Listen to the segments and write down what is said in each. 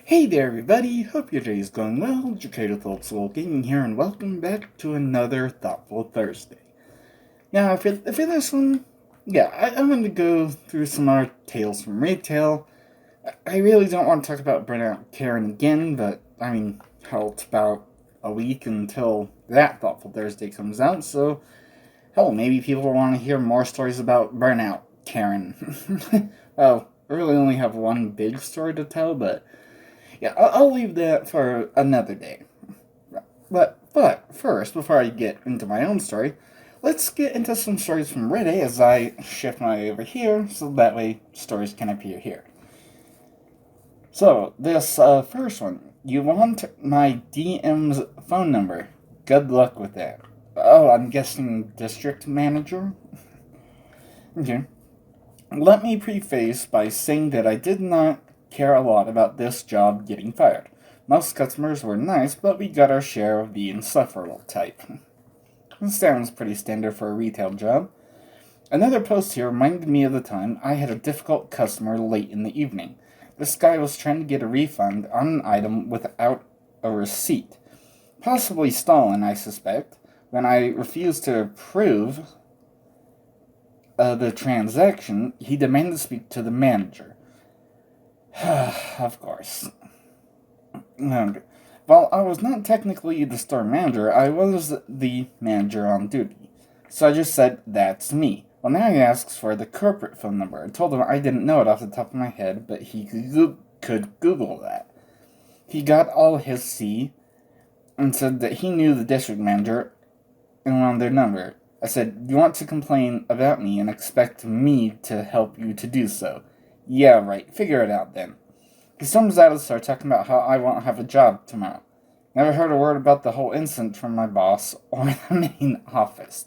Hey there everybody, hope your day is going well. Jacato Old Soul Gaming here, and welcome back to another Thoughtful Thursday. Now, for this one, I'm going to go through some more tales from retail. I really don't want to talk about Burnout Karen again, but, hell, it's about a week until that Thoughtful Thursday comes out, so, hell, maybe people want to hear more stories about Burnout Karen. Well, I really only have one big story to tell, but yeah, I'll leave that for another day. But first, before I get into my own story, let's get into some stories from Reddit as I shift my way over here, so that way stories can appear here. So, this first one. You want my DM's phone number. Good luck with that. Oh, I'm guessing district manager? Okay. Let me preface by saying that I did not care a lot about this job getting fired. Most customers were nice, but we got our share of the insufferable type. This sounds pretty standard for a retail job. Another post here reminded me of the time I had a difficult customer late in the evening. This guy was trying to get a refund on an item without a receipt. Possibly stolen, I suspect. When I refused to approve the transaction, he demanded to speak to the manager. Of course. While I was not technically the store manager, I was the manager on duty. So I just said, that's me. Well, now he asks for the corporate phone number. I told him I didn't know it off the top of my head, but he could Google that. He got all his C and said that he knew the district manager and wanted their number. I said, you want to complain about me and expect me to help you to do so. Yeah, right. Figure it out then. He storms out and starts talking about how I won't have a job tomorrow. Never heard a word about the whole incident from my boss or the main office.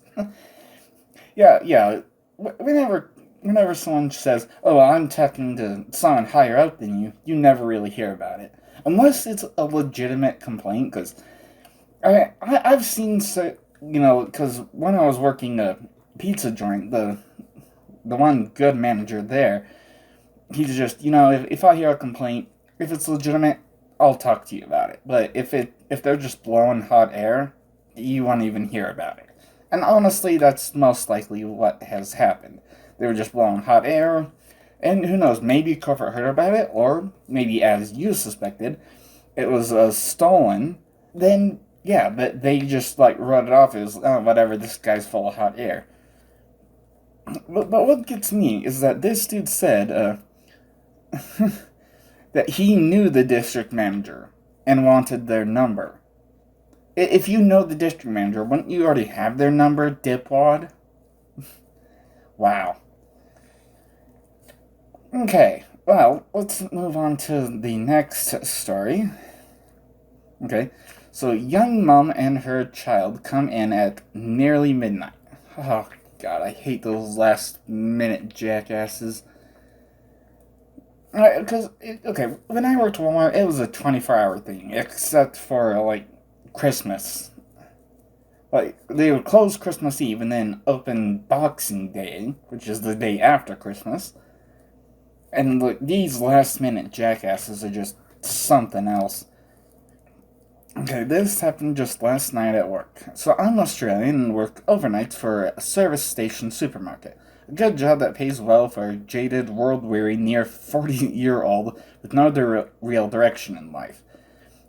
yeah. Whenever someone says, "Oh, I'm talking to someone higher up than you," you never really hear about it, unless it's a legitimate complaint. Because I've seen because when I was working a pizza joint, the one good manager there, he's just, if I hear a complaint, if it's legitimate, I'll talk to you about it. But if they're just blowing hot air, you won't even hear about it. And honestly, that's most likely what has happened. They were just blowing hot air, and who knows, maybe corporate heard about it, or maybe, as you suspected, it was stolen. Then, yeah, but they just, wrote it off as, oh, whatever, this guy's full of hot air. But what gets me is that this dude said, that he knew the district manager and wanted their number. If you know the district manager, wouldn't you already have their number, dipwad? Wow. Okay, well, let's move on to the next story. Okay, so young mom and her child come in at nearly midnight. Oh, God, I hate those last-minute jackasses. Because, when I worked at Walmart, it was a 24-hour thing, except for, Christmas. They would close Christmas Eve and then open Boxing Day, which is the day after Christmas. And, these last-minute jackasses are just something else. Okay, this happened just last night at work. So I'm Australian and work overnight for a service station supermarket. A good job that pays well for a jaded, world-weary, near 40-year-old with no real direction in life.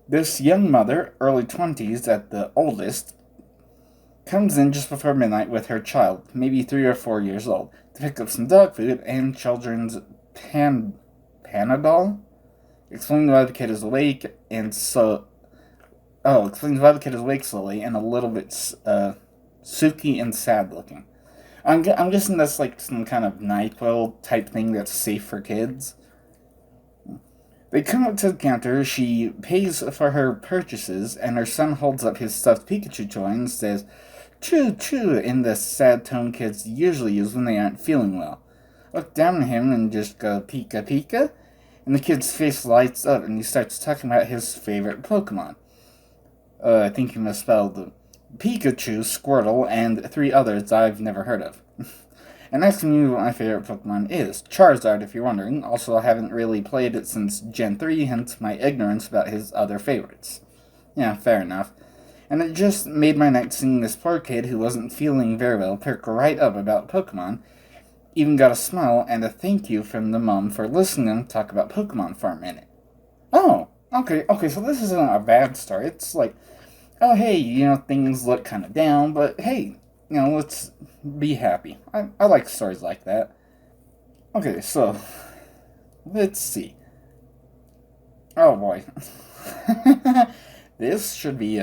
This young mother, early 20s at the oldest, comes in just before midnight with her child, maybe 3 or 4 years old, to pick up some dog food and children's Panadol? Explaining why the kid is awake explains why the kid is awake slowly and a little bit sooky and sad looking. I'm guessing that's some kind of NyQuil type thing that's safe for kids. They come up to the counter, she pays for her purchases, and her son holds up his stuffed Pikachu toy and says, "Choo choo," in the sad tone kids usually use when they aren't feeling well. Look down at him and just go, "Pika Pika," and the kid's face lights up and he starts talking about his favorite Pokemon. I think he misspelled Pikachu, Squirtle, and 3 others I've never heard of. And asking you what my favorite Pokemon is. Charizard, if you're wondering. Also, I haven't really played it since Gen 3, hence my ignorance about his other favorites. Yeah, fair enough. And it just made my night seeing this poor kid who wasn't feeling very well perk right up about Pokemon. Even got a smile and a thank you from the mom for listening to him talk about Pokemon for a minute. Oh, okay, so this isn't a bad story. It's like, oh, hey, things look kind of down, but hey, let's be happy. I like stories like that. Okay, so, let's see. Oh boy. This should be,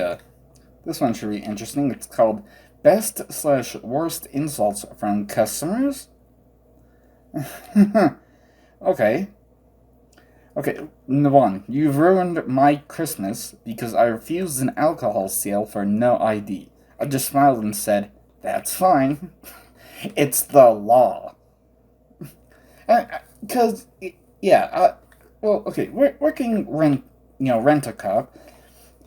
this one should be interesting. It's called Best/Worst Insults from Customers. Okay. Okay, one. You've ruined my Christmas because I refused an alcohol sale for no ID. I just smiled and said, that's fine. It's the law. Because, well, okay, working rent-a-cop,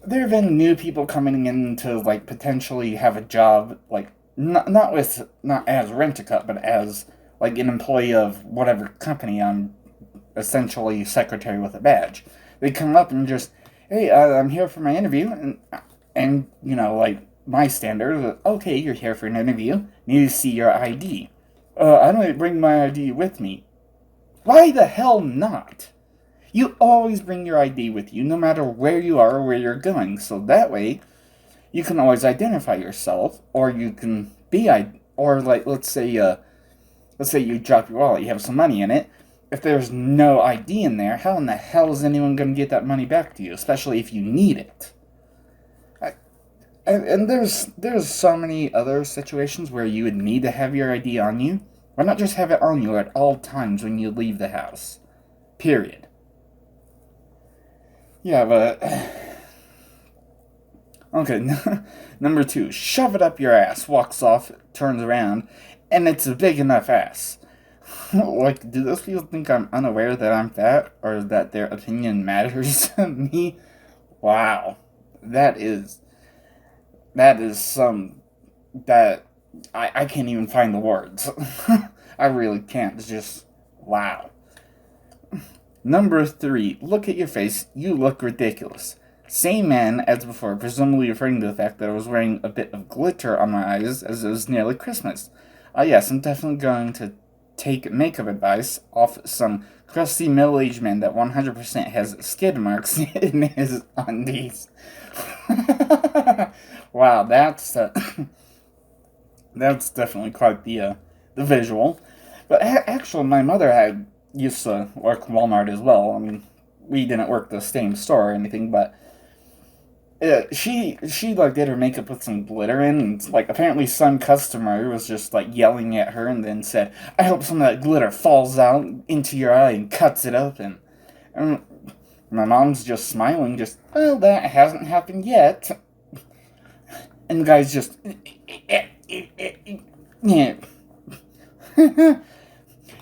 there have been new people coming in to, like, potentially have a job, like, not as rent-a-cop, but as, like, an employee of whatever company I'm essentially secretary with a badge. They come up and just, hey, I'm here for my interview, and like, my standard, okay, you're here for an interview, need to see your ID. I don't bring my ID with me. Why the hell not? You always bring your ID with you, no matter where you are or where you're going, so that way, you can always identify yourself, or you can be, or like, let's say you drop your wallet, you have some money in it. If there's no ID in there, how in the hell is anyone going to get that money back to you, especially if you need it? And there's so many other situations where you would need to have your ID on you. Why not just have it on you at all times when you leave the house? Period. Yeah, but... Okay, number 2. Shove it up your ass, walks off, turns around, and it's a big enough ass. Like, do those people think I'm unaware that I'm fat, or that their opinion matters to me? Wow. That is that I can't even find the words. I really can't. It's just, wow. Number 3, look at your face. You look ridiculous. Same man as before, presumably referring to the fact that I was wearing a bit of glitter on my eyes as it was nearly Christmas. Yes, I'm definitely going to take makeup advice off some crusty middle-aged man that 100% has skid marks in his undies. Wow, that's definitely quite the visual. But actually, my mother used to work Walmart as well. I mean, we didn't work the same store or anything, but she like did her makeup with some glitter in, and like apparently some customer was just like yelling at her and then said, "I hope some of that glitter falls out into your eye and cuts it open." And my mom's just smiling, just, well, that hasn't happened yet. And the guy's just, yeah.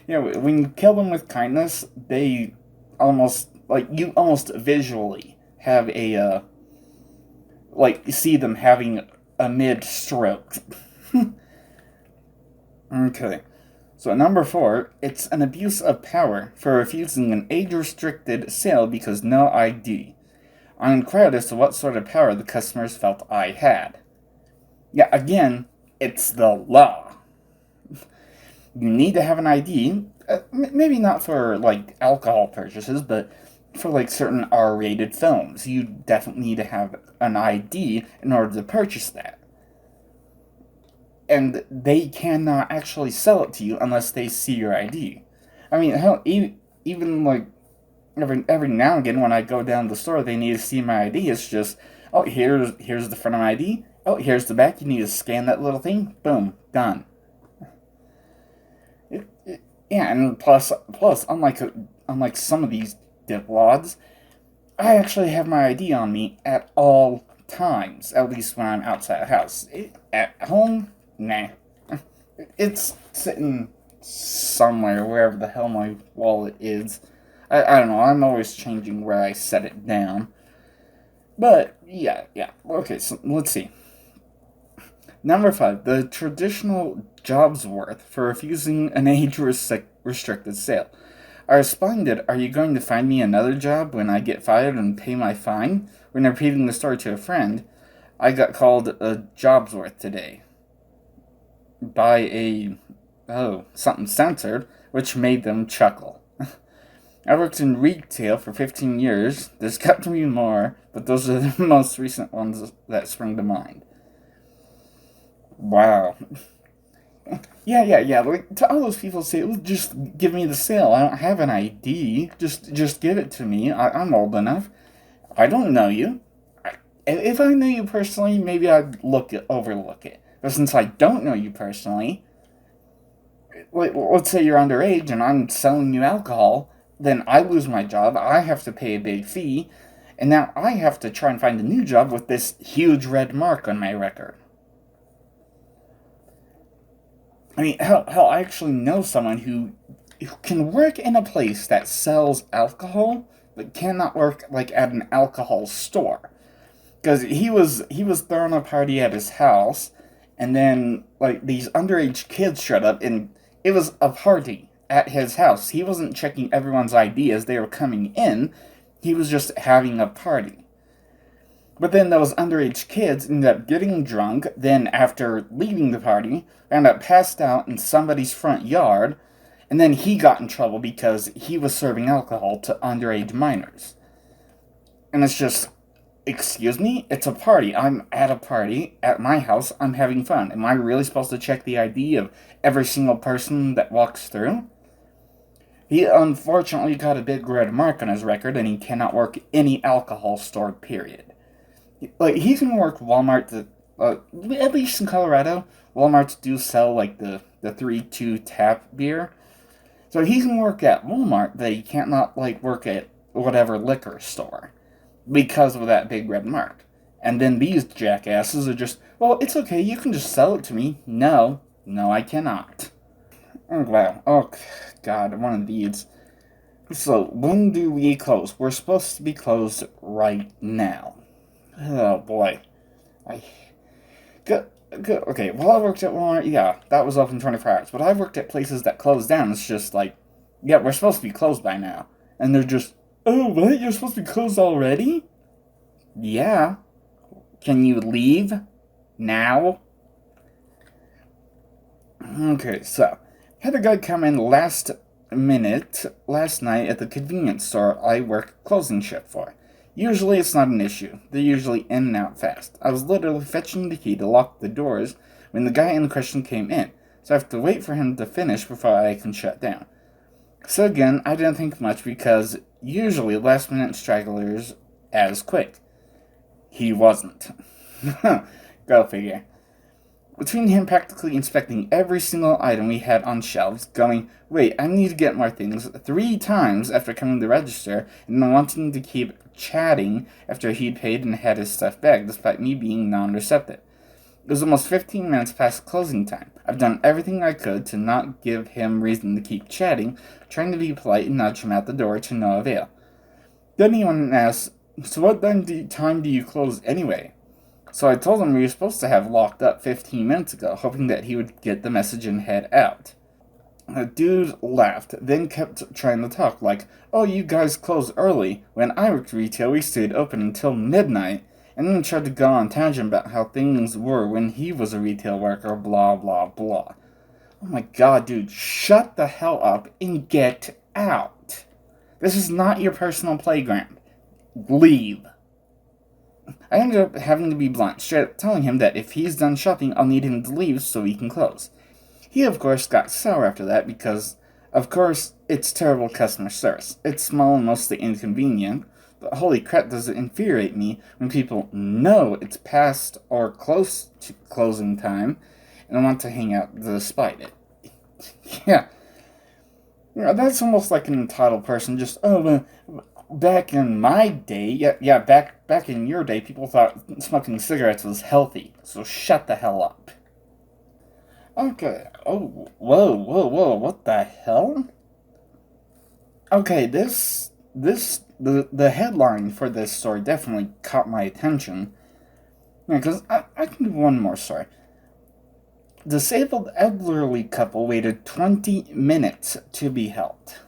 Yeah, when you kill them with kindness, they you almost visually have a, like, see them having a mid-stroke. Okay. So number 4, it's an abuse of power for refusing an age-restricted sale because no ID. I inquired as to what sort of power the customers felt I had. Yeah, again, it's the law. You need to have an ID, maybe not for, like, alcohol purchases, but for, like, certain R-rated films. You definitely need to have an ID in order to purchase that. And they cannot actually sell it to you unless they see your ID. I mean, hell, even, like, every now and again when I go down to the store, they need to see my ID. It's just, oh, here's the front of my ID. Oh, here's the back. You need to scan that little thing. Boom, done. Yeah, and plus, unlike some of these dipwads, I actually have my ID on me at all times. At least when I'm outside the house. At home, nah. It's sitting somewhere, wherever the hell my wallet is. I don't know. I'm always changing where I set it down. But yeah. Okay, so let's see. Number 5, the traditional job's worth for refusing an age-restricted sale. I responded, "Are you going to find me another job when I get fired and pay my fine?" When repeating the story to a friend, I got called a job's worth today by something censored, which made them chuckle. I worked in retail for 15 years. There's got to be more, but those are the most recent ones that spring to mind. Wow. Yeah. Like, to all those people say, "Well, just give me the sale. I don't have an ID. Just give it to me. I'm old enough. I don't know you. If I knew you personally, maybe I'd overlook it. But since I don't know you personally, let's say you're underage and I'm selling you alcohol, then I lose my job. I have to pay a big fee, and now I have to try and find a new job with this huge red mark on my record." I mean, hell, I actually know someone who can work in a place that sells alcohol, but cannot work like at an alcohol store. Because he was throwing a party at his house, and then like these underage kids showed up, and it was a party at his house. He wasn't checking everyone's ID as they were coming in. He was just having a party. But then those underage kids ended up getting drunk, then after leaving the party, ended up passed out in somebody's front yard, and then he got in trouble because he was serving alcohol to underage minors. And it's just, excuse me? It's a party. I'm at a party at my house. I'm having fun. Am I really supposed to check the ID of every single person that walks through? He unfortunately got a big red mark on his record, and he cannot work any alcohol store, period. Like, he can work Walmart, at least in Colorado, Walmarts do sell, like, the 3-2 tap beer. So he can work at Walmart, but he can't not, like, work at whatever liquor store because of that big red mark. And then these jackasses are just, "Well, it's okay, you can just sell it to me." No, I cannot. Oh, wow. Oh, God, one of these. So, when do we close? We're supposed to be closed right now. Oh, boy. Okay, well, I worked at Walmart, yeah, that was open 24 hours. But I've worked at places that closed down. It's just like, yeah, we're supposed to be closed by now. And they're just, "Oh, what? You're supposed to be closed already?" Yeah. Can you leave now? Okay, so, had a guy come in last night at the convenience store I work closing shift for. Usually it's not an issue. They're usually in and out fast. I was literally fetching the key to lock the doors when the guy in question came in, so I have to wait for him to finish before I can shut down. So again, I didn't think much because usually last-minute stragglers as quick. He wasn't. Go figure. Between him practically inspecting every single item we had on shelves, going, "Wait, I need to get more things," 3 times after coming to register, and then wanting to keep chatting after he'd paid and had his stuff back, despite me being non-receptive. It was almost 15 minutes past closing time. I've done everything I could to not give him reason to keep chatting, trying to be polite and nudge him out the door to no avail. Then he went and asked, "So what time do you close anyway?" So I told him we were supposed to have locked up 15 minutes ago, hoping that he would get the message and head out. The dude laughed, then kept trying to talk, like, "Oh, you guys close early. When I worked retail, we stayed open until midnight," and then tried to go on a tangent about how things were when he was a retail worker, blah, blah, blah. Oh my god, dude, shut the hell up and get out. This is not your personal playground. Leave. I ended up having to be blunt, straight up telling him that if he's done shopping, I'll need him to leave so he can close. He, of course, got sour after that because, of course, it's terrible customer service. It's small and mostly inconvenient, but holy crap does it infuriate me when people know it's past or close to closing time and want to hang out despite it. Yeah. You know, that's almost like an entitled person just, back in my day, back in your day, people thought smoking cigarettes was healthy, so shut the hell up. Okay, oh, whoa, what the hell? Okay, the headline for this story definitely caught my attention. Yeah, because I can do one more story. Disabled elderly couple waited 20 minutes to be helped.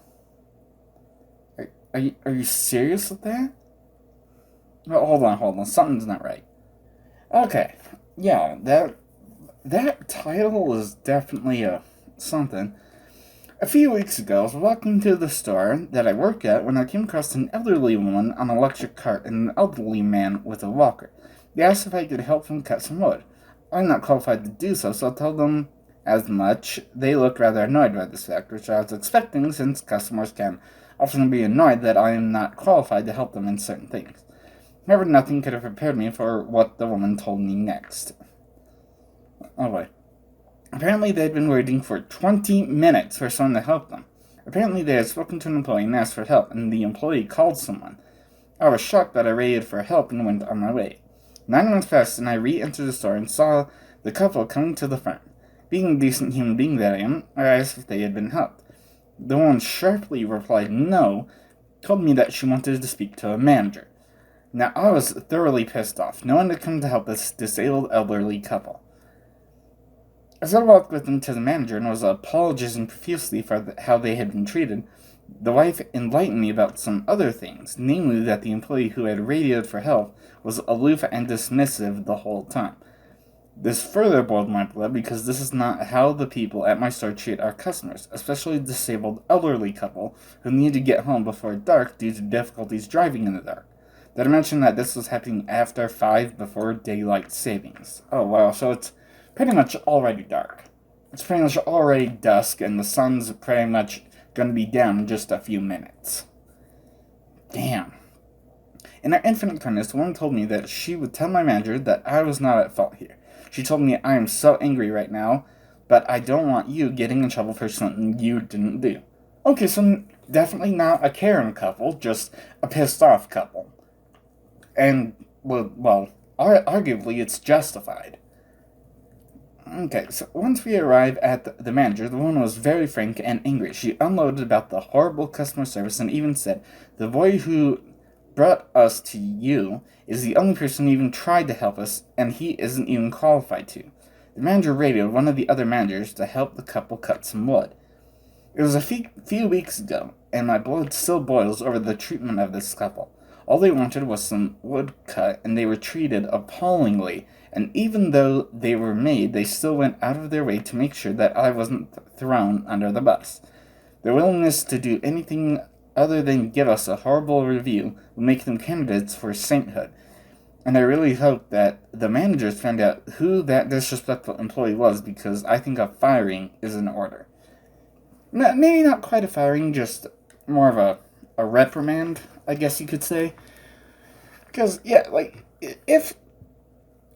Are you serious with that? Oh, hold on. Something's not right. Okay, yeah, that title is definitely something. A few weeks ago, I was walking to the store that I work at when I came across an elderly woman on an electric cart and an elderly man with a walker. They asked if I could help them cut some wood. I'm not qualified to do so, so I told them as much. They looked rather annoyed by this fact, which I was expecting since customers can often be annoyed that I am not qualified to help them in certain things. However, nothing could have prepared me for what the woman told me next. Oh, wait. Apparently, they had been waiting for 20 minutes for someone to help them. Apparently, they had spoken to an employee and asked for help, and the employee called someone. I was shocked, but I radioed for help and went on my way. 9 minutes passed, and I re-entered the store and saw the couple coming to the front. Being a decent human being that I am, I asked if they had been helped. The woman sharply replied no, told me that she wanted to speak to a manager. Now, I was thoroughly pissed off. No one had come to help this disabled elderly couple. As I walked with them to the manager and was apologizing profusely for how they had been treated, the wife enlightened me about some other things, namely that the employee who had radioed for help was aloof and dismissive the whole time. This further boiled my blood because this is not how the people at my store treat our customers, especially the disabled elderly couple who need to get home before dark due to difficulties driving in the dark. Did I mention that this was happening after 5 before daylight savings? Oh wow, so it's pretty much already dark. It's pretty much already dusk, and the sun's pretty much going to be down in just a few minutes. Damn. In her infinite kindness, the woman told me that she would tell my manager that I was not at fault here. She told me I am so angry right now, but I don't want you getting in trouble for something you didn't do. Okay, so definitely not a Karen couple, just a pissed off couple. And, well, arguably it's justified. Okay, so once we arrived at the manager, the woman was very frank and angry. She unloaded about the horrible customer service and even said, "The boy who brought us to you is the only person who even tried to help us, and he isn't even qualified to." The manager radioed one of the other managers to help the couple cut some wood. It was a few weeks ago, and my blood still boils over the treatment of this couple. All they wanted was some wood cut, and they were treated appallingly. And even though they were made, they still went out of their way to make sure that I wasn't thrown under the bus. Their willingness to do anything other than give us a horrible review will make them candidates for sainthood. And I really hope that the managers find out who that disrespectful employee was, because I think a firing is in order. Maybe not quite a firing, just more of a reprimand, I guess you could say. Because, yeah, like,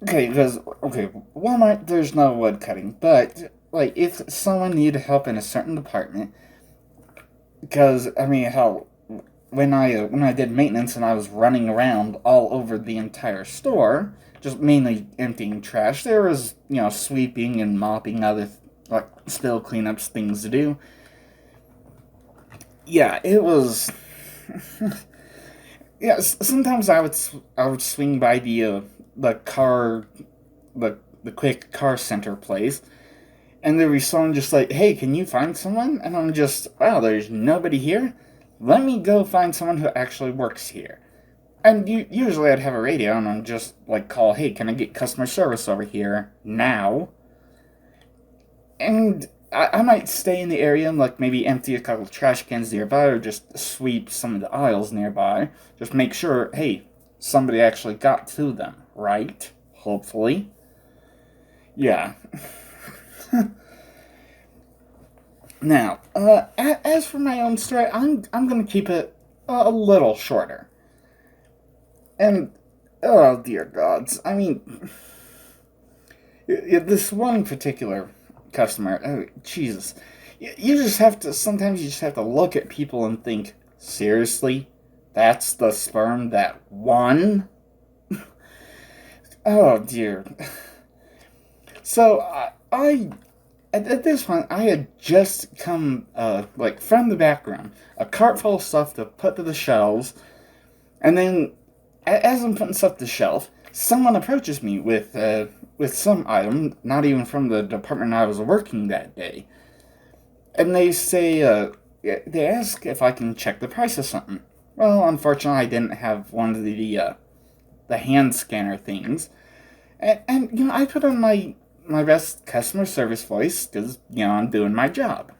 Walmart, there's no wood cutting, but, like, if someone needed help in a certain department, because, I mean, hell, when I did maintenance and I was running around all over the entire store, just mainly emptying trash, there was, sweeping and mopping, other, like, spill cleanups, things to do. Yeah, it was... Yeah, sometimes I would swing by the quick car center place, and there'd be someone just like, "Hey, can you find someone?" And I'm just, "Wow, there's nobody here. Let me go find someone who actually works here." And usually I'd have a radio and I'd just like call, "Hey, can I get customer service over here now?" And I might stay in the area and like maybe empty a couple of trash cans nearby, or just sweep some of the aisles nearby. Just make sure, hey, somebody actually got to them, right? Hopefully. Yeah. Now, as for my own story, I'm gonna keep it a little shorter. And, oh dear gods, I mean, this one particular customer, oh, Jesus, sometimes you just have to look at people and think, seriously? That's the sperm that won? Oh dear. So, at this point, I had just come, from the background, a cart full of stuff to put to the shelves, and then, as I'm putting stuff to the shelf, someone approaches me with, with some item, not even from the department I was working that day. And they say, they ask if I can check the price of something. Well, unfortunately, I didn't have one of the hand scanner things. And I put on my best customer service voice because, I'm doing my job.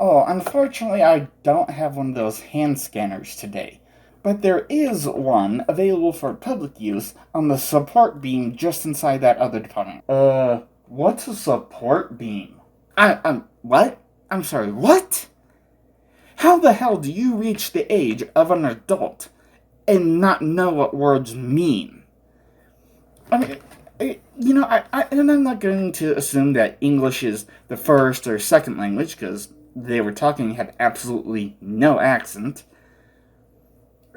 Oh, unfortunately, I don't have one of those hand scanners today. But there is one available for public use on the support beam just inside that other department. What's a support beam? What? I'm sorry, what? How the hell do you reach the age of an adult and not know what words mean? I mean, and I'm not going to assume that English is the first or second language, because they were talking had absolutely no accent.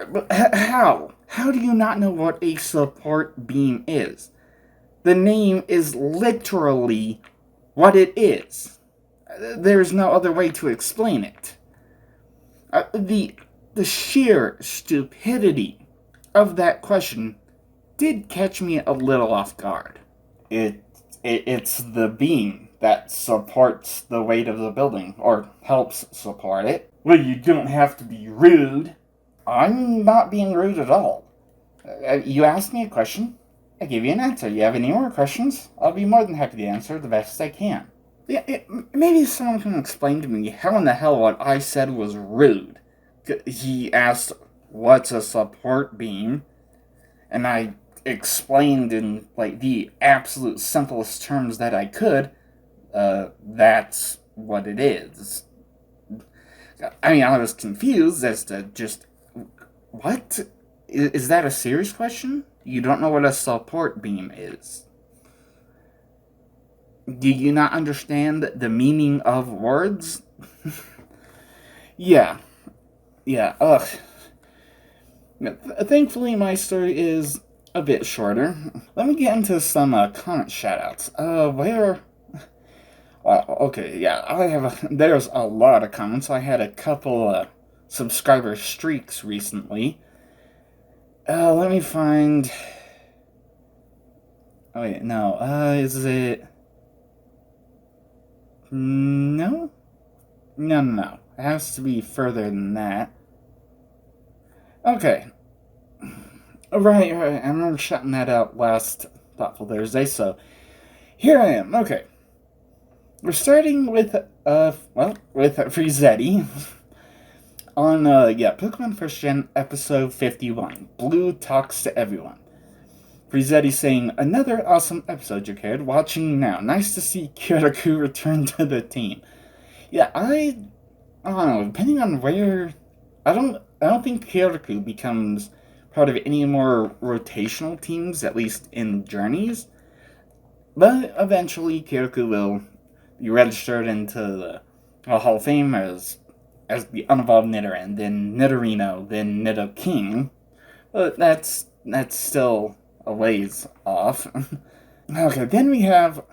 But how? How do you not know what a support beam is? The name is literally what it is. There's no other way to explain it. The sheer stupidity of that question did catch me a little off guard. It's the beam that supports the weight of the building, or helps support it. Well, you don't have to be rude. I'm not being rude at all. You asked me a question, I gave you an answer. You have any more questions? I'll be more than happy to answer the best I can. Maybe someone can explain to me how in the hell what I said was rude. He asked, what's a support beam? And I explained in, the absolute simplest terms that I could, that's what it is. I mean, I was confused as to just, what? Is that a serious question? You don't know what a support beam is? Do you not understand the meaning of words? Yeah, ugh. Thankfully, my story is a bit shorter. Let me get into some comment shoutouts. Okay, yeah, there's a lot of comments. I had a couple subscriber streaks recently. Let me find... Oh, wait, no, is it... No? No. It has to be further than that. Okay. Right. I remember shouting that out last Thoughtful Thursday, so here I am. Okay. We're starting with, Frizetti on, Pokemon First Gen episode 51. Blue talks to everyone. Frizetti saying, another awesome episode, Jacared. Watching now. Nice to see Kyoraku return to the team. Yeah, I don't know, depending on where... I don't think Kyoraku becomes part of any more rotational teams, at least in Journeys. But eventually, Kyoraku will be registered into the Hall of Fame as the unevolved Nidoran, then Nidorino, then Nidoking. But that's still a ways off. Okay, then we have...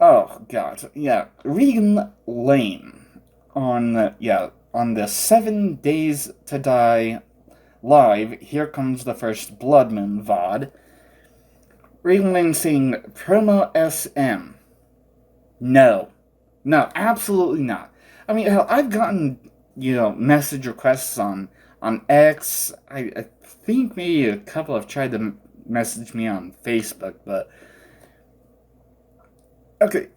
Oh, God. Yeah, Regan Lane on the 7 Days to Die live, Here Comes the First Blood Moon VOD. Regan Lane saying, Promo SM. No, absolutely not. I mean, hell, I've gotten, message requests on X. I think maybe a couple have tried to message me on Facebook, but... Okay,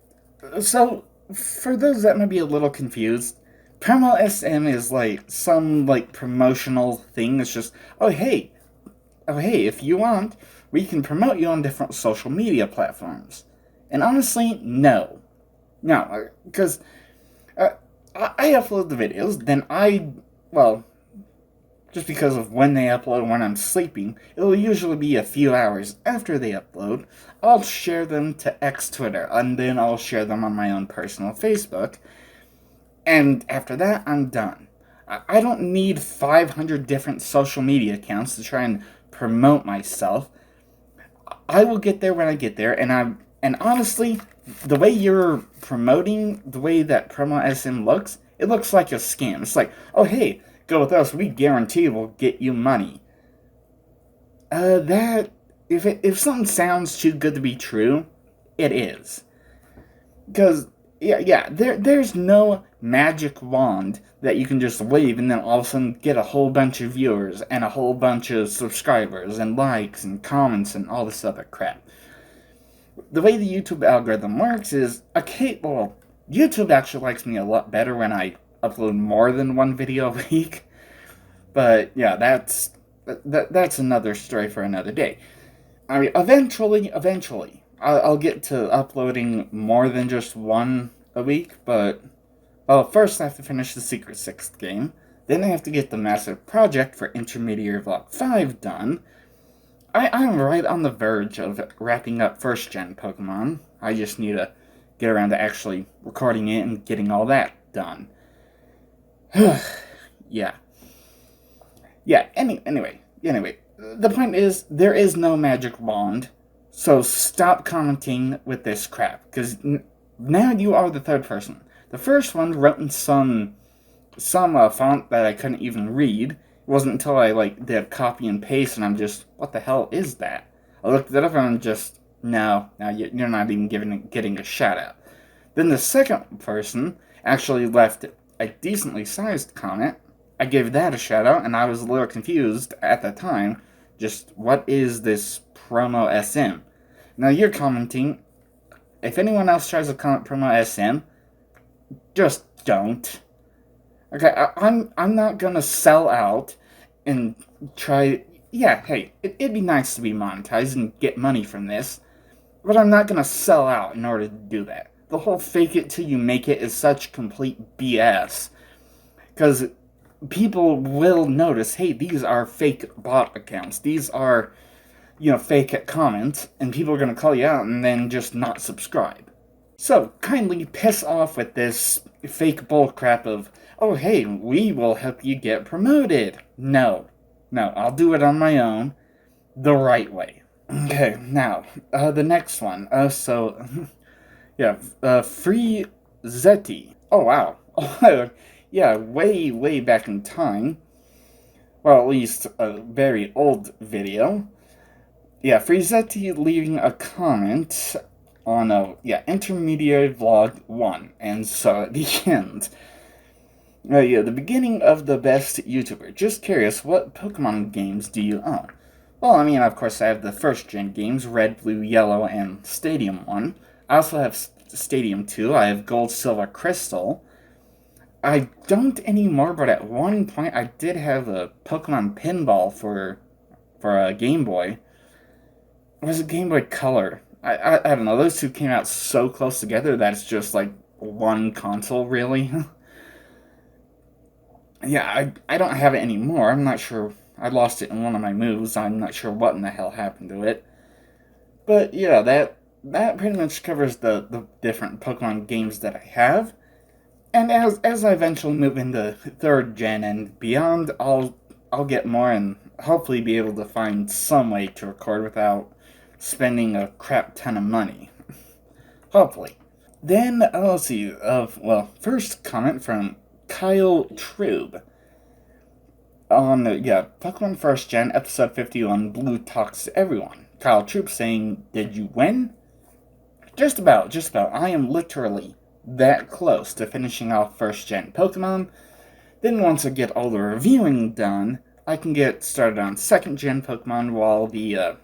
so, for those that might be a little confused, Promo SM is some promotional thing. It's just, oh hey, if you want, we can promote you on different social media platforms. And honestly, no, because I upload the videos, then just because of when they upload, when I'm sleeping, it'll usually be a few hours after they upload. I'll share them to X Twitter, and then I'll share them on my own personal Facebook. And after that, I'm done. I don't need 500 different social media accounts to try and promote myself. I will get there when I get there, and honestly, the way you're promoting, the way that Promo SM looks, it looks like a scam. It's like, oh hey, go with us, we guarantee we'll get you money. That if something sounds too good to be true, it is. Because there's no magic wand that you can just wave and then all of a sudden get a whole bunch of viewers and a whole bunch of subscribers and likes and comments and all this other crap. The way the YouTube algorithm works is, YouTube actually likes me a lot better when I upload more than one video a week. But yeah, that's another story for another day. I mean, eventually, I'll get to uploading more than just one a week, but, well, first I have to finish the Secret Sixth game, then I have to get the massive project for Intermediary Vlog 5 done. I'm right on the verge of wrapping up First Gen Pokemon. I just need to get around to actually recording it and getting all that done. Yeah. Anyway, the point is, there is no magic wand, so stop commenting with this crap, because now you are the third person. The first one wrote in some font that I couldn't even read. It wasn't until I, did copy and paste, and I'm just, what the hell is that? I looked it up, and I'm just, no, you're not even getting a shout-out. Then the second person actually left a decently sized comment. I gave that a shout-out, and I was a little confused at the time. Just, what is this promo SM? Now, you're commenting. If anyone else tries to comment promo SM, just don't. Okay, I'm not gonna sell out and try... Yeah, hey, it'd be nice to be monetized and get money from this, but I'm not gonna sell out in order to do that. The whole fake it till you make it is such complete BS. Because people will notice, hey, these are fake bot accounts. These are, fake comments, and people are gonna call you out and then just not subscribe. So, kindly piss off with this fake bullcrap of, oh, hey, we will help you get promoted. No, I'll do it on my own, the right way. Okay, now, the next one. Free Zeti. Oh, wow. Yeah, way back in time. Well, at least a very old video. Yeah, Frizetti leaving a comment on Intermediary Vlog 1, and so it begins. The beginning of the best YouTuber. Just curious, what Pokemon games do you own? Well, I mean, of course, I have the first gen games, Red, Blue, Yellow, and Stadium 1. I also have Stadium 2. I have Gold, Silver, Crystal. I don't anymore, but at one point I did have a Pokemon Pinball for a Game Boy. It was a Game Boy Color. I don't know, those two came out so close together that it's just like one console, really. Yeah, I don't have it anymore. I'm not sure. I lost it in one of my moves. I'm not sure what in the hell happened to it. But yeah, that pretty much covers the different Pokemon games that I have. And as I eventually move into 3rd gen and beyond, I'll get more and hopefully be able to find some way to record without spending a crap ton of money. Hopefully. Then, let's see, first comment from Kyle Trube on, Pokemon First Gen, episode 51, Blue Talks to Everyone. Kyle Trube saying, did you win? Just about. I am literally that close to finishing off First Gen Pokemon. Then once I get all the reviewing done, I can get started on 2nd Gen Pokemon while the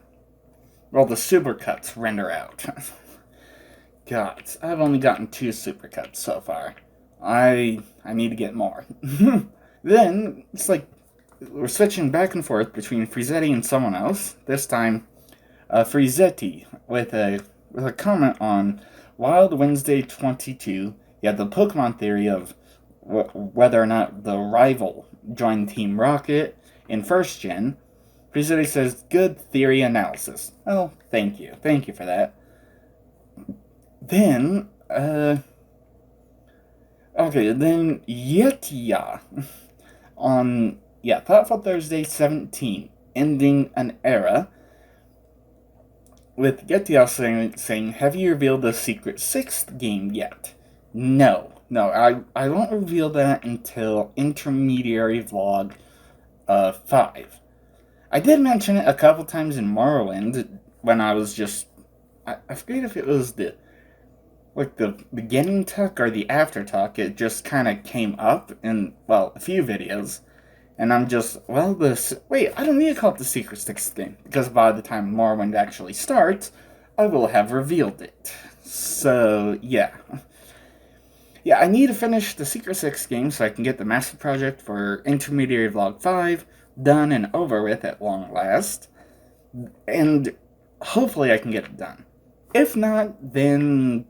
Supercuts render out. God, I've only gotten 2 Supercuts so far. I need to get more. Then, it's like, we're switching back and forth between Frizetti and someone else. This time, Frizetti with a comment on Wild Wednesday 22. Yeah, the Pokemon theory of whether or not the rival joined Team Rocket in First Gen. Frizetti says, good theory analysis. Oh, thank you for that. Then, then Yetia on, Thoughtful Thursday 17, ending an era, with Yetia saying, have you revealed the secret 6th game yet? No, I won't reveal that until Intermediary Vlog 5. I did mention it a couple times in Morrowind when I was just. I forget if it was the beginning talk or the after talk. It just kind of came up in, well, a few videos. And I'm just, well, wait, I don't need to call it the Secret Six thing, because by the time Morrowind actually starts, I will have revealed it. So, yeah. Yeah, I need to finish the Secret Six game so I can get the master project for Intermediary Vlog 5 done and over with at long last. And hopefully I can get it done. If not, then,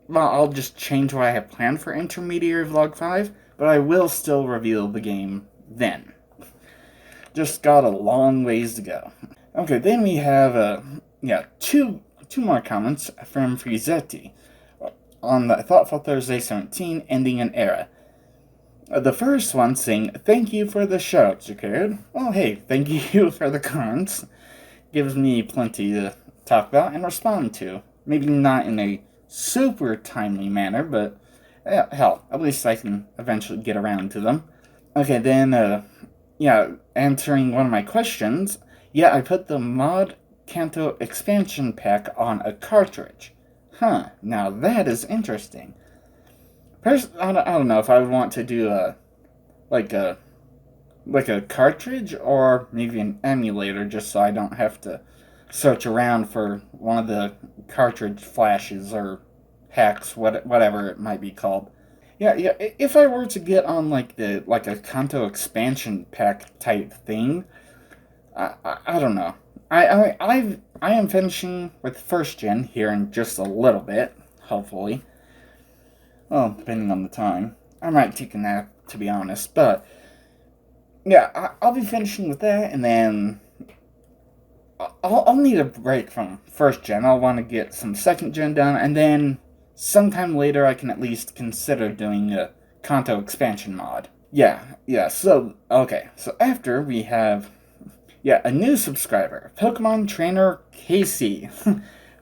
well, I'll just change what I have planned for Intermediary Vlog 5, but I will still reveal the game then. Just got a long ways to go. Okay, then we have, two more comments from Frizetti on the Thoughtful Thursday 17, ending an era. The first one saying, "Thank you for the shout, Jacared." Well, hey, thank you for the comments. Gives me plenty to talk about and respond to. Maybe not in a super timely manner, but hell, at least I can eventually get around to them. Okay, then, answering one of my questions, I put the Mod Kanto expansion pack on a cartridge. Huh, now that is interesting. I don't know if I would want to do a cartridge or maybe an emulator, just so I don't have to search around for one of the cartridge flashes or hacks, whatever it might be called. Yeah. If I were to get on a Kanto expansion pack type thing, I don't know. I am finishing with First Gen here in just a little bit, hopefully. Well, depending on the time. I might take a nap, to be honest, but yeah, I'll be finishing with that, and then I'll need a break from First Gen. I'll want to get some Second Gen done, and then sometime later I can at least consider doing a Kanto expansion mod. So after we have, a new subscriber, Pokemon Trainer Casey.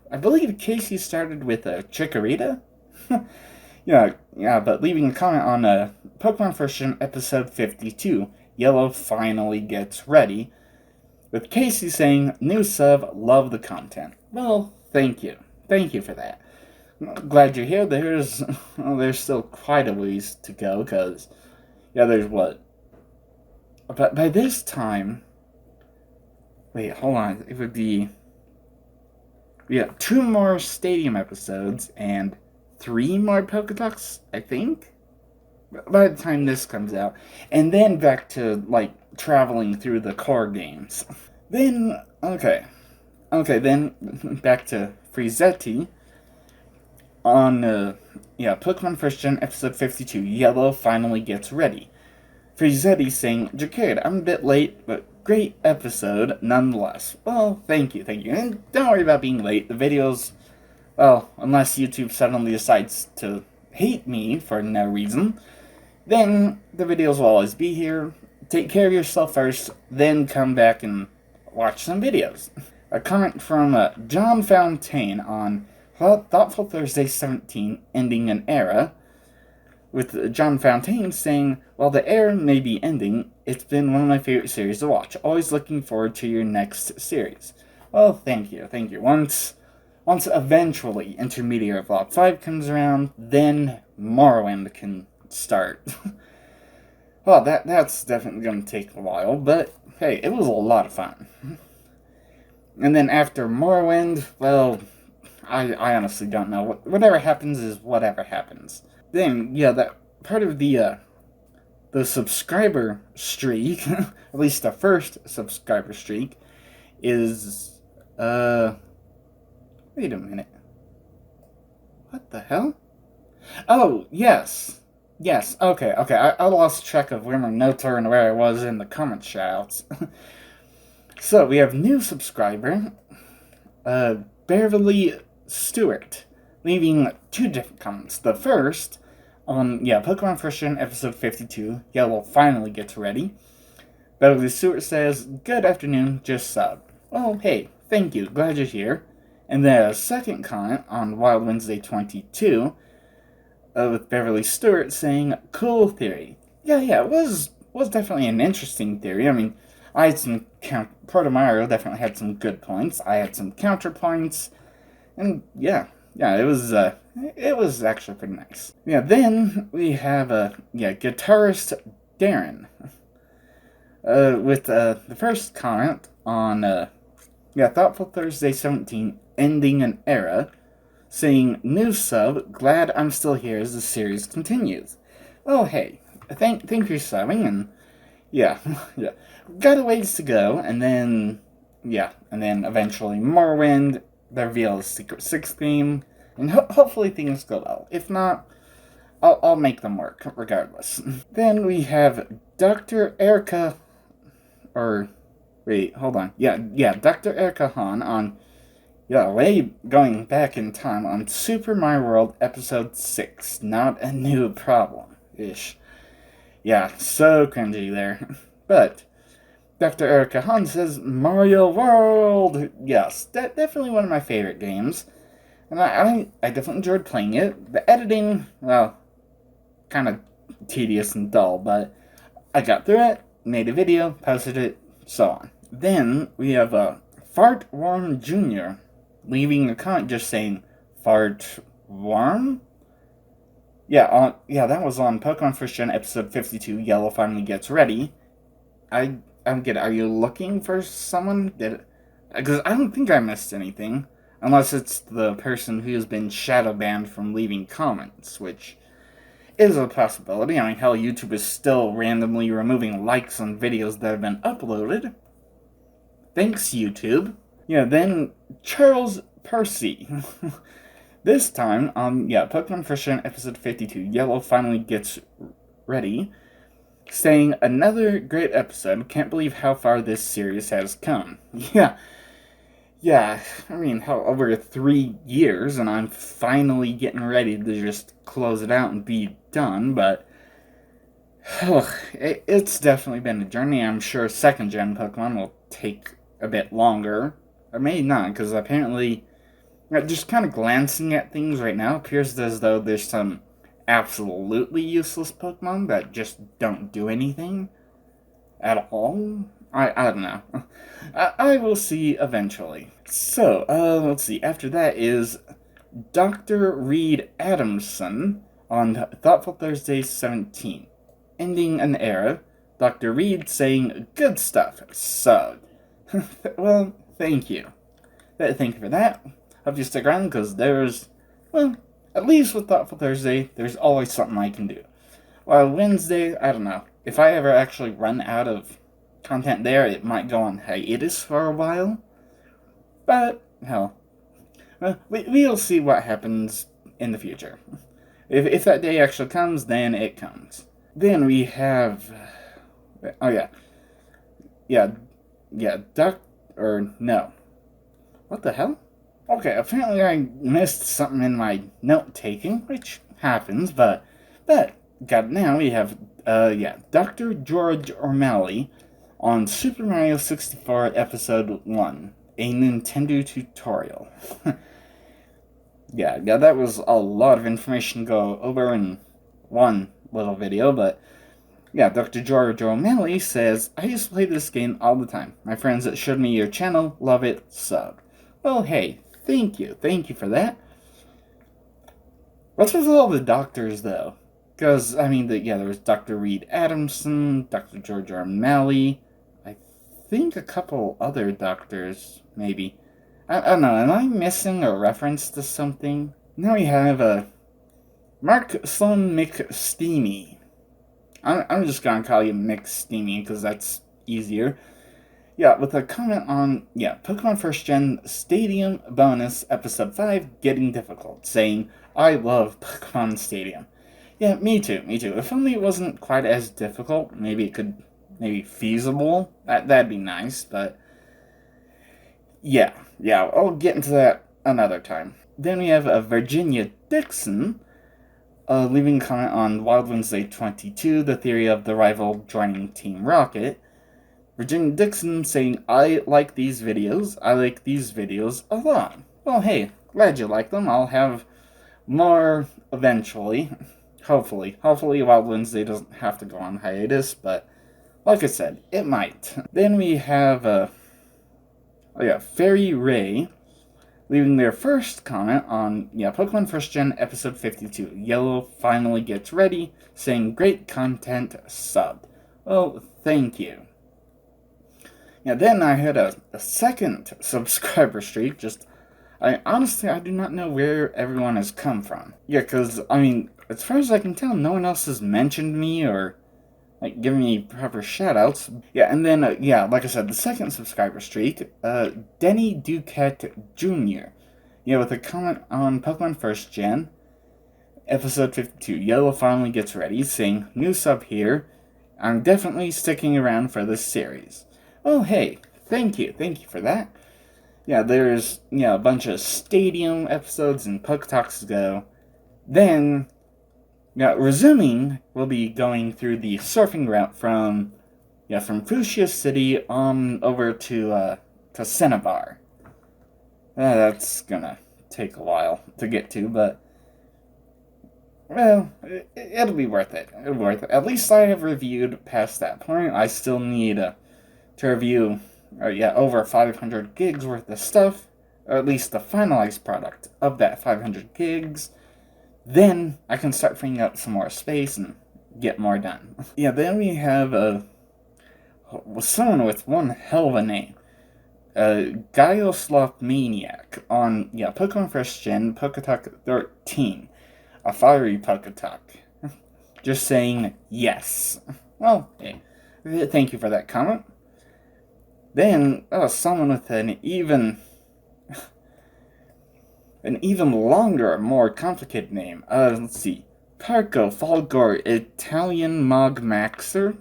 I believe Casey started with a Chikorita? But leaving a comment on Pokemon First Gen episode 52, Yellow finally gets ready, with Casey saying, "New sub, love the content." Well, thank you. Thank you for that. Glad you're here. There's still quite a ways to go, because, there's what? But by this time, wait, hold on. It would be, 2 more Stadium episodes and 3 more PokeTalks, I think, by the time this comes out. And then back to, traveling through the core games. Then, then back to Frizetti on, Pokemon First Gen episode 52, Yellow finally gets ready. Frizetti saying, "Jacared, I'm a bit late, but great episode nonetheless." Well, thank you. And don't worry about being late. The videos, well, unless YouTube suddenly decides to hate me for no reason, then the videos will always be here. Take care of yourself first, then come back and watch some videos. A comment from John Fontaine on Thoughtful Thursday 17, ending an era, with John Fontaine saying, "While the era may be ending, it's been one of my favorite series to watch. Always looking forward to your next series." Well, thank you. Once eventually Intermediary Vlog 5 comes around, then Morrowind can start. Well, that's definitely going to take a while, but hey, it was a lot of fun. And then after Morrowind, well, I honestly don't know. Whatever happens is whatever happens. Then, that part of the subscriber streak, at least the first subscriber streak, is, wait a minute. What the hell? Oh, yes, okay, I lost track of where my notes are and where I was in the comment shoutouts. So, we have new subscriber, Beverly Stewart, leaving 2 different comments. The first, on, Pokemon First Gen episode 52, Yellow finally gets ready. Beverly Stewart says, "Good afternoon, just subbed." Well, hey, thank you, glad you're here. And then a second comment on Wild Wednesday 22, with Beverly Stewart saying, "Cool theory." It was definitely an interesting theory. I mean, I had some Proto Mario definitely had some good points. I had some counterpoints, and yeah, it was actually pretty nice. Yeah, then we have guitarist Darren with the first comment on Thoughtful Thursday 17 ending an era, saying new sub, glad I'm still here as the series continues. Well, hey, thank you for subbing, and yeah, got a ways to go, and then eventually Morrowind, they reveal the Secret Six theme, and hopefully things go well. If not, I'll make them work regardless. Then we have Dr. Erica, or wait, hold on, Dr. Erica Han on way going back in time on Super Mario World Episode 6, not a new problem-ish. Yeah, so cringy there. But Dr. Erica Han says Mario World! Yes, definitely one of my favorite games. And I definitely enjoyed playing it. The editing, well, kind of tedious and dull, but I got through it, made a video, posted it, so on. Then we have Fart Worm Jr. leaving a comment just saying, Fart Worm? Yeah, that was on Pokemon First Gen Episode 52, Yellow Finally Gets Ready. I don't get it. Are you looking for someone? Because I don't think I missed anything. Unless it's the person who has been shadow banned from leaving comments, which is a possibility. I mean, hell, YouTube is still randomly removing likes on videos that have been uploaded. Thanks, YouTube. Yeah, then Charles Percy. This time, Pokemon First Gen Episode 52, Yellow Finally Gets Ready, saying, another great episode, can't believe how far this series has come. Yeah, I mean, over 3 years, and I'm finally getting ready to just close it out and be done, but it's definitely been a journey. I'm sure second gen Pokemon will take a bit longer, or maybe not, because apparently, just kind of glancing at things right now, appears as though there's some absolutely useless Pokemon that just don't do anything at all. I don't know. I will see eventually. So, let's see. After that is Dr. Reed Adamson on Thoughtful Thursday 17. Ending an era. Dr. Reed saying, good stuff, so. Well, thank you. Thank you for that. Hope you stick around, because there's, well, at least with Thoughtful Thursday, there's always something I can do. While Wednesday, I don't know. If I ever actually run out of content there, it might go on hiatus for a while. But, hell, we'll see what happens in the future. If that day actually comes, then it comes. Then we have, what the hell? Okay, apparently I missed something in my note-taking, which happens, but now we have, Dr. George O'Malley on Super Mario 64 Episode 1, a Nintendo tutorial. Yeah, that was a lot of information to go over in one little video, but yeah, Dr. George O'Malley says, I used to play this game all the time. My friends that showed me your channel love it, sub. Well, hey, thank you for that. What's with all the doctors, though? Because, I mean, there was Dr. Reed Adamson, Dr. George O'Malley, I think a couple other doctors, maybe. I don't know, am I missing a reference to something? Now we have, Mark Sloan McSteamy. I'm just gonna call you McSteamy, because that's easier. Yeah, with a comment on, Pokemon First Gen Stadium Bonus Episode 5 Getting Difficult, saying, I love Pokemon Stadium. Yeah, me too. If only it wasn't quite as difficult, maybe feasible, that'd be nice, but yeah, I'll get into that another time. Then we have Virginia Dixon, leaving a comment on Wild Wednesday 22, the theory of the rival joining Team Rocket. Virginia Dixon saying, I like these videos a lot. Well, hey, glad you like them. I'll have more eventually. Hopefully Wild Wednesday doesn't have to go on hiatus, but Like I said, it might. Then we have, Fairy Ray leaving their first comment on, Pokemon First Gen episode 52. Yellow finally gets ready, saying great content, subbed. Well, thank you. Then I had a second subscriber streak. Honestly, I do not know where everyone has come from. Because, as far as I can tell, no one else has mentioned me or, giving me proper shoutouts. And then, like I said, the second subscriber streak, Denny Duquette Jr., with a comment on Pokemon First Gen, episode 52. Yellow finally gets ready, saying, new sub here. I'm definitely sticking around for this series. Oh, hey, thank you for that. There's, a bunch of stadium episodes and PokeTalks to go. Then, resuming, we'll be going through the surfing route from Fuchsia City on over to Cinnabar. That's gonna take a while to get to, but, well, it'll be worth it. At least I have reviewed past that point. I still need to review, over 500 gigs worth of stuff, or at least the finalized product of that 500 gigs. Then I can start freeing up some more space and get more done. Then we have someone with one hell of a name. Gaiosloth Maniac on, Pokemon First Gen PokeTalk 13. A fiery PokeTalk. Just saying yes. Well, hey, thank you for that comment. Then, someone with an even longer, more complicated name. Let's see. Parco Folgore Italian Mog Maxer.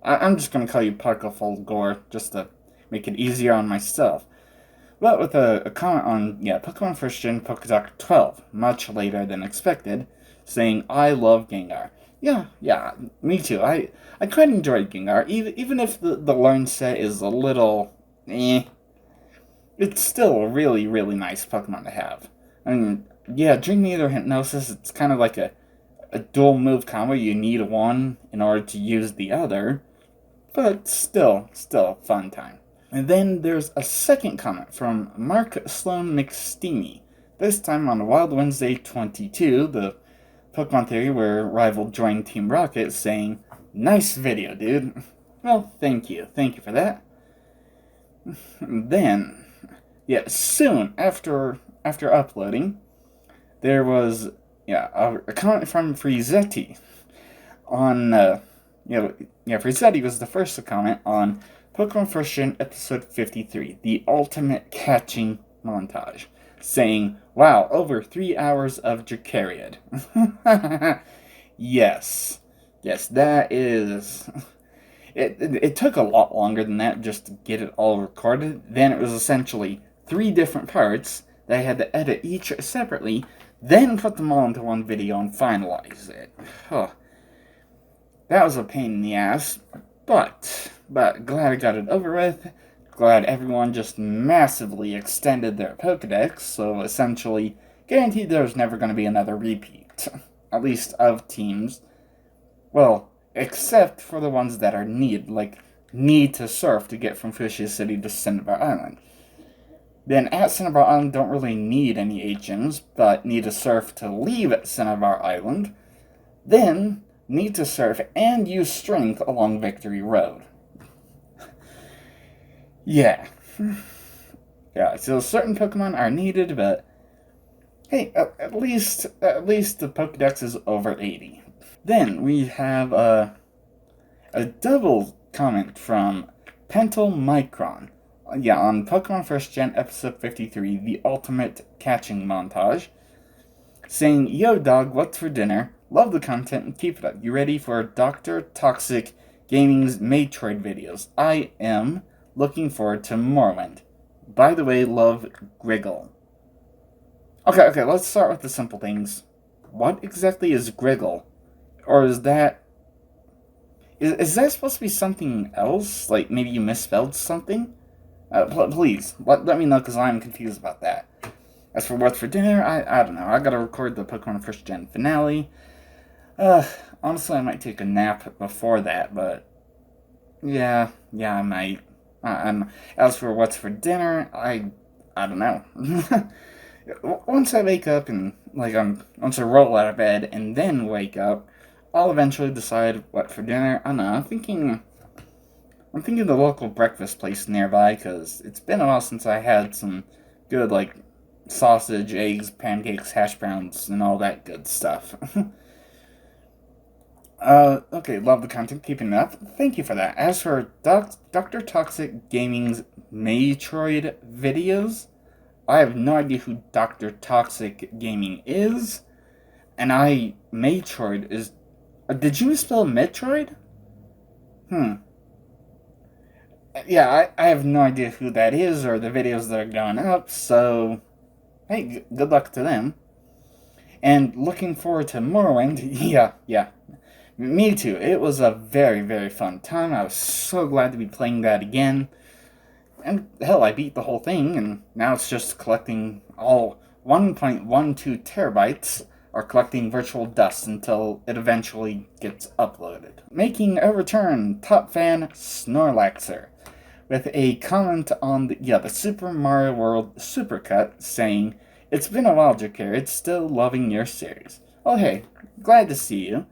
I'm just going to call you Parco Folgore, just to make it easier on myself. But with a comment on, Pokemon First Gen PokeTalk 12, much later than expected, saying, I love Gengar. Yeah, me too. I quite enjoyed Gengar, even if the learn set is a little, it's still a really, really nice Pokemon to have. Dream Meter Hypnosis, it's kind of like a dual move combo. You need one in order to use the other, but still a fun time. And then there's a second comment from Mark Sloan McSteamy, this time on Wild Wednesday 22, the Pokemon Theory where Rival joined Team Rocket, saying, nice video, dude. Well, thank you for that. Then, soon after uploading, there was, a comment from Frizetti on, Frizetti was the first to comment on Pokemon First Gen episode 53, the ultimate catching montage, saying, wow, over 3 hours of Dracariad. Yes, that is... It took a lot longer than that just to get it all recorded. Then it was essentially 3 different parts that I had to edit each separately, then put them all into one video and finalize it. That was a pain in the ass, but glad I got it over with. Glad everyone just massively extended their Pokedex, so essentially guaranteed there's never going to be another repeat. At least of teams. Well, except for the ones that are need to surf to get from Fuchsia City to Cinnabar Island. Then at Cinnabar Island don't really need any HMs, but need to surf to leave at Cinnabar Island. Then need to surf and use strength along Victory Road. So certain Pokemon are needed, but hey, at least the Pokedex is over 80. Then we have a double comment from Pentel Micron. On Pokemon First Gen episode 53, the ultimate catching montage, saying, yo dog, what's for dinner? Love the content and keep it up. You ready for Dr. Toxic Gaming's Metroid videos? I am looking forward to Morrowind. By the way, love Griggle. Okay, let's start with the simple things. What exactly is Griggle? Or is that... Is that supposed to be something else? Like, maybe you misspelled something? Please, let me know, because I'm confused about that. As for what's for dinner, I don't know. I gotta record the Pokemon First Gen finale. Honestly, I might take a nap before that, but... Yeah, I might. As for what's for dinner, I don't know. Once I wake up and once I roll out of bed and then wake up, I'll eventually decide what for dinner. I don't know. I'm thinking the local breakfast place nearby because it's been a while since I had some good sausage, eggs, pancakes, hash browns, and all that good stuff. Okay, love the content, keeping it up. Thank you for that. As for Dr. Toxic Gaming's Metroid videos, I have no idea who Dr. Toxic Gaming is, and Metroid is. Did you spell Metroid? Hmm. Yeah, I have no idea who that is or the videos that are going up, so hey, good luck to them. And looking forward to Morrowind, yeah. Me too. It was a very, very fun time. I was so glad to be playing that again. And hell, I beat the whole thing, and now it's just collecting all 1.12 terabytes are collecting virtual dust until it eventually gets uploaded. Making a return, top fan Snorlaxer, with a comment on the Super Mario World Supercut saying, "It's been a while, Jakir, still loving your series." Oh hey, glad to see you.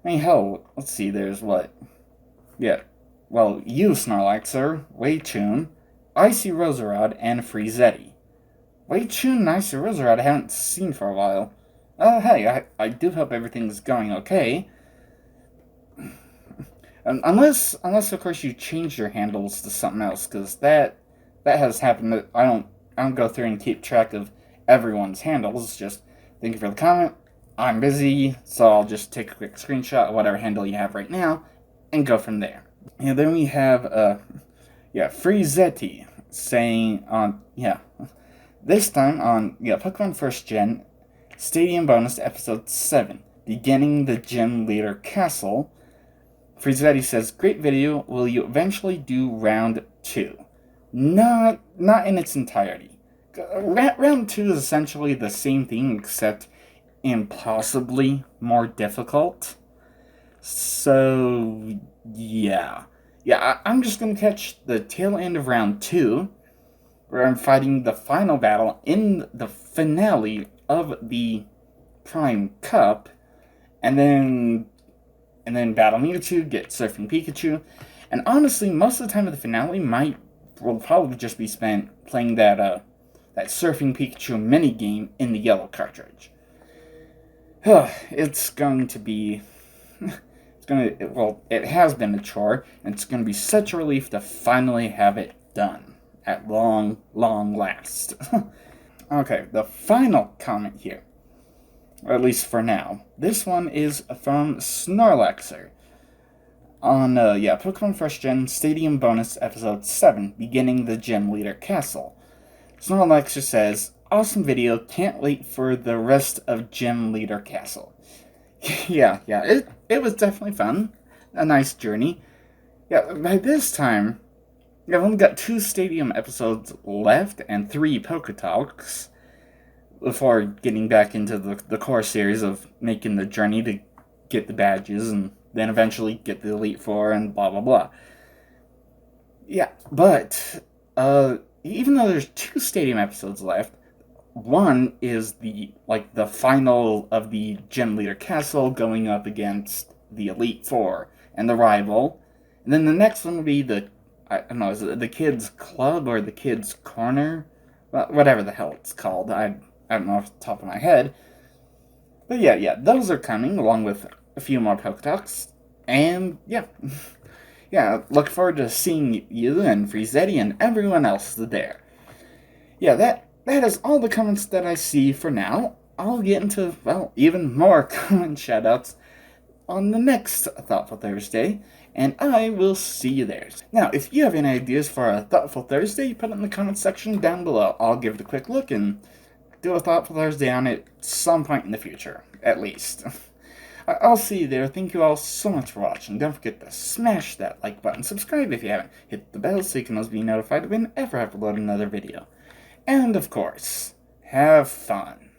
I mean, hell, let's see, there's what? Yeah, well, you, Snorlaxer, Wei Chun, Icy Roserod, and Frizetti. Wei Chun and Icy Roserod I haven't seen for a while. Hey, I do hope everything's going okay. Unless of course you changed your handles to something else, because that has happened. I don't go through and keep track of everyone's handles. Just thank you for the comment. I'm busy, so I'll just take a quick screenshot of whatever handle you have right now, and go from there. And then we have Frizetti saying this time on Pokemon First Gen Stadium Bonus Episode 7, beginning the Gym Leader Castle. Frizetti says, "Great video. Will you eventually do round 2? Not in its entirety. Round 2 is essentially the same thing, except impossibly more difficult. So, yeah. I'm just gonna catch the tail end of round 2, where I'm fighting the final battle in the finale of the Prime Cup, and then battle Mewtwo, get Surfing Pikachu, and honestly, most of the time of the finale will probably just be spent playing that Surfing Pikachu mini game in the yellow cartridge. It's going to be, it has been a chore, and it's going to be such a relief to finally have it done at long last. Okay, the final comment here, or at least for now. This one is from Snorlaxer on, Pokemon First Gen Stadium Bonus Episode 7, beginning the Gym Leader Castle. Snorlaxer says, "Awesome video, can't wait for the rest of Gym Leader Castle." It was definitely fun. A nice journey. Yeah, by this time, I've only got 2 Stadium episodes left and 3 PokeTalks before getting back into the core series of making the journey to get the badges and then eventually get the Elite Four and blah blah blah. Yeah, but even though there's 2 Stadium episodes left, one is the final of the Gym Leader Castle going up against the Elite Four and the rival, and then the next one will be I don't know, is it the Kids Club or the Kids Corner? Well, whatever the hell it's called. I don't know off the top of my head. But yeah, those are coming along with a few more PokeTalks, and look forward to seeing you and Frizetti and everyone else there. Yeah, that is all the comments that I see for now. I'll get into, even more comment shoutouts on the next Thoughtful Thursday, and I will see you there. Now, if you have any ideas for a Thoughtful Thursday, put it in the comment section down below. I'll give it a quick look and do a Thoughtful Thursday on it some point in the future, at least. I'll see you there. Thank you all so much for watching. Don't forget to smash that like button, subscribe if you haven't, hit the bell so you can always be notified whenever I upload another video. And of course, have fun.